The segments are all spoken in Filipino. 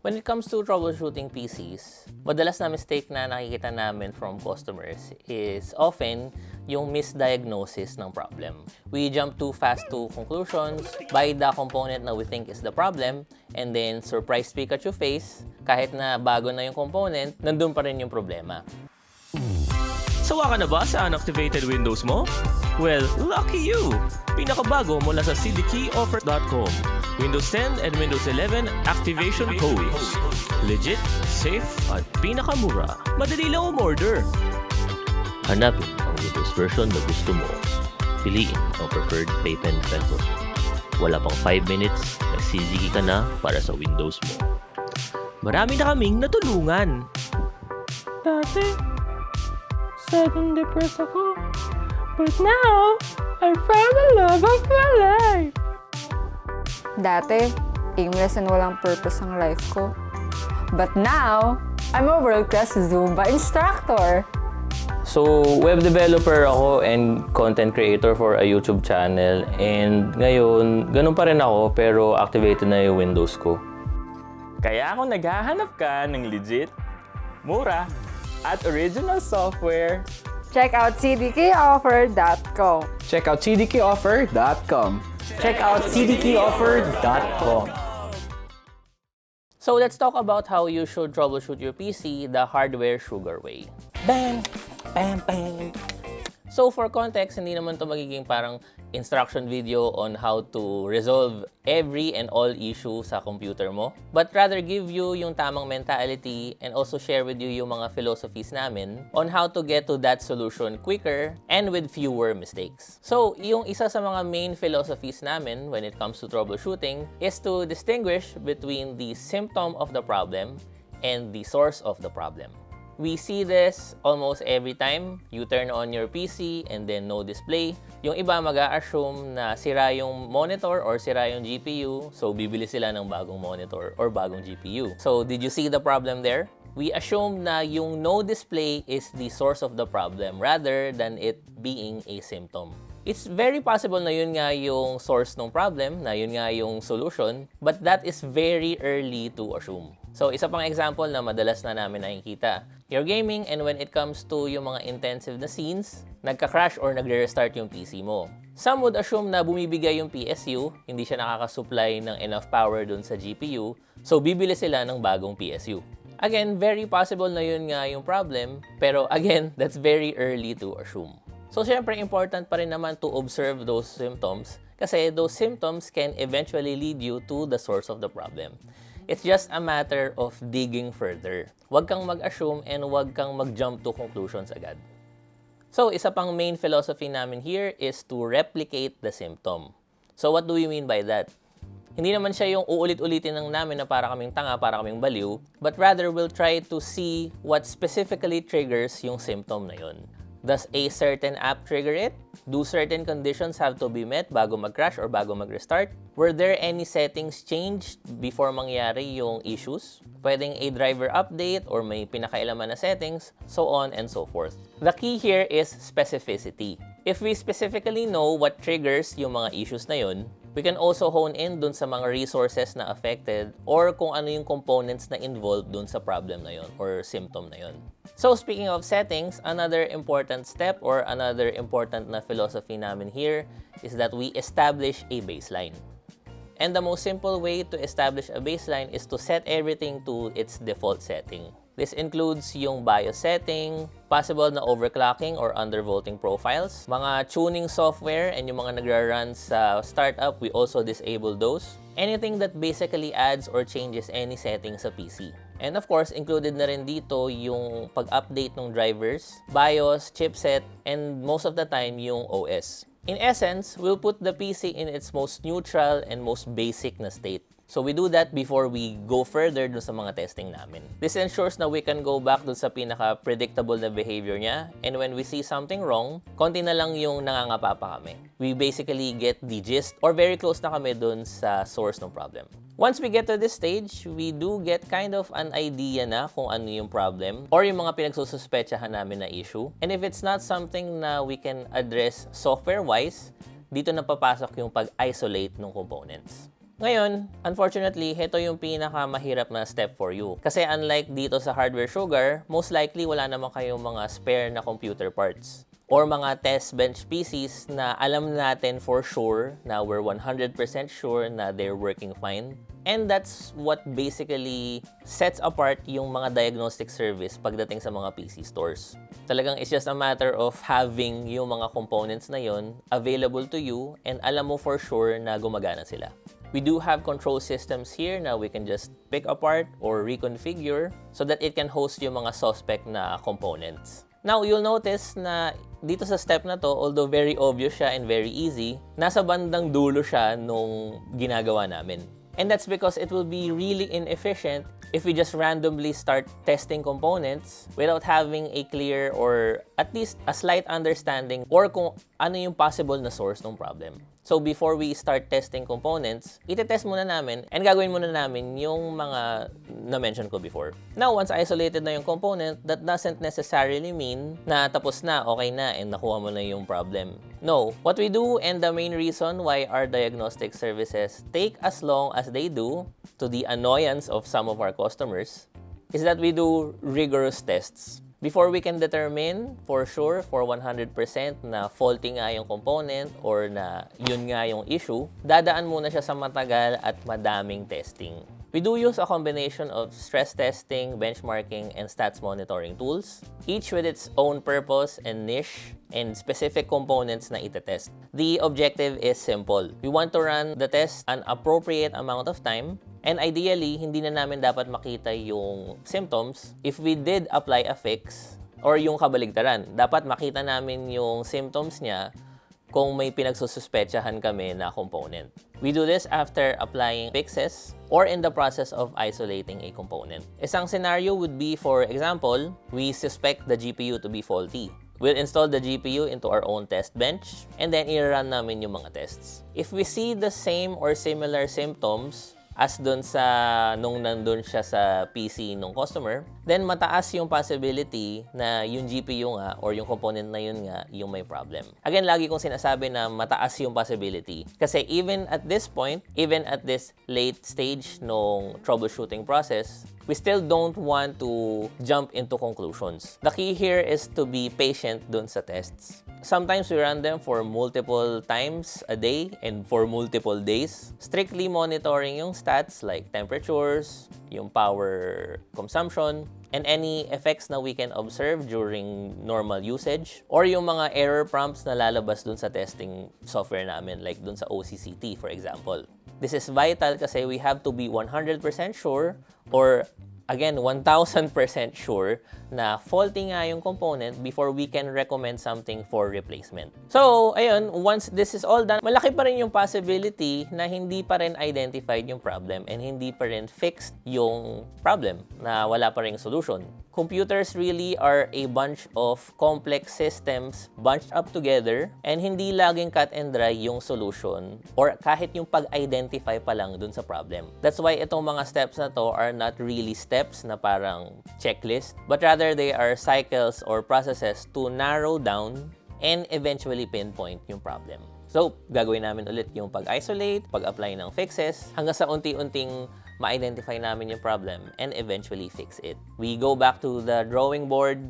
When it comes to troubleshooting PCs, madalas na mistake na nakikita namin from customers is often yung misdiagnosis ng problem. We jump too fast to conclusions, buy the component na we think is the problem, and then surprise Pikachu face, kahit na bago na yung component, nandun pa rin yung problema. Sawa ka na ba sa unactivated Windows mo? Well, lucky you! Pinakabago mula sa cdkeyoffer.com. Windows 10 and Windows 11 activation codes. Legit, safe, at pinakamura. Madali lang umorder. Hanapin ang Windows version na gusto mo. Piliin ang preferred payment method. Wala pang 5 minutes, nag-CDK ka na para sa Windows mo. Marami na kaming natulungan. Dati, sudden depressed ako. But now, I found the love of my life. Dati, aimless and walang purpose ang life ko. But now, I'm a world-class Zumba instructor. So, web developer ako and content creator for a YouTube channel. And ngayon, ganun pa rin ako pero activated na yung Windows ko. Kaya kung naghahanap ka ng legit, mura, at original software, Check out cdkeyoffer.com. Check out cdkeyoffer.com. check out cdkeyoffer.com. So, let's talk about how you should troubleshoot your PC the hardware sugar way. Bam! Bam! Bam! So, for context, hindi naman to magiging parang instruction video on how to resolve every and all issue sa computer mo, but rather give you yung tamang mentality and also share with you yung mga philosophies namin on how to get to that solution quicker and with fewer mistakes. So, yung isa sa mga main philosophies namin when it comes to troubleshooting is to distinguish between the symptom of the problem and the source of the problem. We see this almost every time you turn on your PC and then no display. Yung iba mag-a-assume na sira yung monitor or sira yung GPU, so bibili sila ng bagong monitor or bagong GPU. So did you see the problem there? We assume na yung no display is the source of the problem rather than it being a symptom. It's very possible na yun nga yung source ng problem, na yun nga yung solution, but that is very early to assume. So, isa pang example na madalas na namin nakikita. You're gaming and when it comes to yung mga intensive na scenes, nagka-crash or nagre-restart yung PC mo. Some would assume na bumibigay yung PSU, hindi siya nakakasupply ng enough power dun sa GPU, so bibili sila ng bagong PSU. Again, very possible na yun nga yung problem, pero again, that's very early to assume. So, syempre, important pa rin naman to observe those symptoms kasi those symptoms can eventually lead you to the source of the problem. It's just a matter of digging further. Huwag kang mag-assume and huwag kang mag-jump to conclusions agad. So, isa pang main philosophy namin here is to replicate the symptom. So, what do we mean by that? Hindi naman siya yung uulit-ulitin ng namin na para kaming tanga, para kaming baliw, but rather we'll try to see what specifically triggers yung symptom na yun. Does a certain app trigger it? Do certain conditions have to be met bago mag-crash or bago mag-restart? Were there any settings changed before mangyari yung issues? Pwedeng a driver update or may pinakailaman na settings, so on and so forth. The key here is specificity. If we specifically know what triggers yung mga issues na yun, we can also hone in dun sa mga resources na affected or kung ano yung components na involved dun sa problem na yun or symptom na yun. So speaking of settings, another important step or another important na philosophy namin here is that we establish a baseline. And the most simple way to establish a baseline is to set everything to its default setting. This includes yung BIOS setting, possible na overclocking or undervolting profiles, mga tuning software, and yung mga nagra-run sa startup, we also disable those. Anything that basically adds or changes any setting sa PC. And of course, included na rin dito yung pag-update ng drivers, BIOS, chipset, and most of the time yung OS. In essence, we'll put the PC in its most neutral and most basic na state. So we do that before we go further dun sa mga testing namin. This ensures na we can go back dun sa pinaka-predictable na behavior niya, and when we see something wrong, konti na lang yung nangangapa pa kami. We basically get the gist or very close na kami dun sa source ng problem. Once we get to this stage, we do get kind of an idea na kung ano yung problem or yung mga pinagsususpetsahan namin na issue. And if it's not something na we can address software-wise, dito na papasok yung pag-isolate ng components. Ngayon, unfortunately, ito yung pinakamahirap na step for you. Kasi unlike dito sa Hardware Sugar, most likely wala naman kayong mga spare na computer parts or mga test bench PCs na alam natin for sure na we're 100% sure na they're working fine. And that's what basically sets apart yung mga diagnostic service pagdating sa mga PC stores. Talagang it's just a matter of having yung mga components na yon available to you and alam mo for sure na gumagana sila. We do have control systems here na we can just pick apart or reconfigure so that it can host yung mga suspect na components. Now, you'll notice na dito sa step na to, although very obvious siya and very easy, nasa bandang dulo siya nung ginagawa namin. And that's because it will be really inefficient if we just randomly start testing components without having a clear or at least a slight understanding or kung ano yung possible na source ng problem. So before we start testing components, ite-test muna namin and gagawin muna namin yung mga na-mention ko before. Now, once isolated na yung component, that doesn't necessarily mean na tapos na, okay na, and nakuha mo na yung problem. No. What we do and the main reason why our diagnostic services take as long as they do, to the annoyance of some of our customers, is that we do rigorous tests. Before we can determine for sure, for 100% na faulty nga yung component or na yun nga yung issue, dadaan muna siya sa matagal at madaming testing. We do use a combination of stress testing, benchmarking, and stats monitoring tools, each with its own purpose and niche and specific components na itetest. The objective is simple. We want to run the test an appropriate amount of time. And ideally, hindi na namin dapat makita yung symptoms if we did apply a fix or yung kabaligtaran. Dapat makita namin yung symptoms niya kung may pinagsususpetsahan kami na component. We do this after applying fixes or in the process of isolating a component. Isang scenario would be, for example, we suspect the GPU to be faulty. We'll install the GPU into our own test bench and then i-run namin yung mga tests. If we see the same or similar symptoms as dun sa nung nandun siya sa PC nung customer, then mataas yung possibility na yung GPU nga or yung component na yun nga yung may problem. Again, lagi kong sinasabi na mataas yung possibility. Kasi even at this point, even at this late stage nung troubleshooting process, we still don't want to jump into conclusions. The key here is to be patient dun sa tests. Sometimes we run them for multiple times a day and for multiple days, strictly monitoring yung stats like temperatures, yung power consumption, and any effects na we can observe during normal usage, or yung mga error prompts na lalabas dun sa testing software namin, like dun sa OCCT, for example. This is vital kasi we have to be 100% sure or again, 1,000% sure na faulty nga yung component before we can recommend something for replacement. So, ayun, once this is all done, malaki pa rin yung possibility na hindi pa rin identified yung problem and hindi pa rin fixed yung problem, na wala pa rin solution. Computers really are a bunch of complex systems bunched up together and hindi laging cut and dry yung solution or kahit yung pag-identify pa lang dun sa problem. That's why itong mga steps na to are not really steps na parang checklist, but rather they are cycles or processes to narrow down and eventually pinpoint yung problem. So, gagawin namin ulit yung pag-isolate, pag-apply ng fixes, hanggang sa unti-unting ma-identify namin yung problem and eventually fix it. We go back to the drawing board,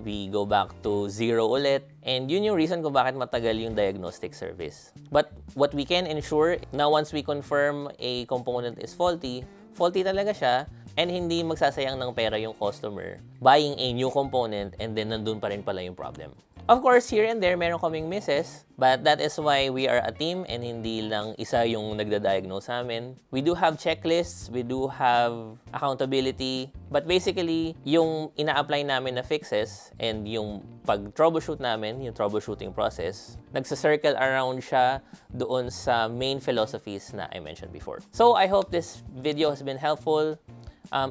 we go back to zero ulit, and yun yung reason kung bakit matagal yung diagnostic service. But what we can ensure, na once we confirm a component is faulty, faulty talaga siya, and hindi magsasayang ng pera yung customer buying a new component and then nandun pa rin pala yung problem. Of course, here and there, meron kaming misses, but that is why we are a team and hindi lang isa yung nagda-diagnose sa amin. We do have checklists, we do have accountability, but basically, yung ina-apply namin na fixes and yung pag-troubleshoot namin, yung troubleshooting process, nagsa-circle around siya doon sa main philosophies na I mentioned before. So, I hope this video has been helpful.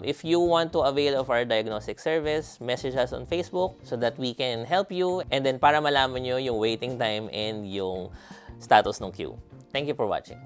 If you want to avail of our diagnostic service, message us on Facebook so that we can help you and then para malaman nyo yung waiting time and yung status ng queue. Thank you for watching.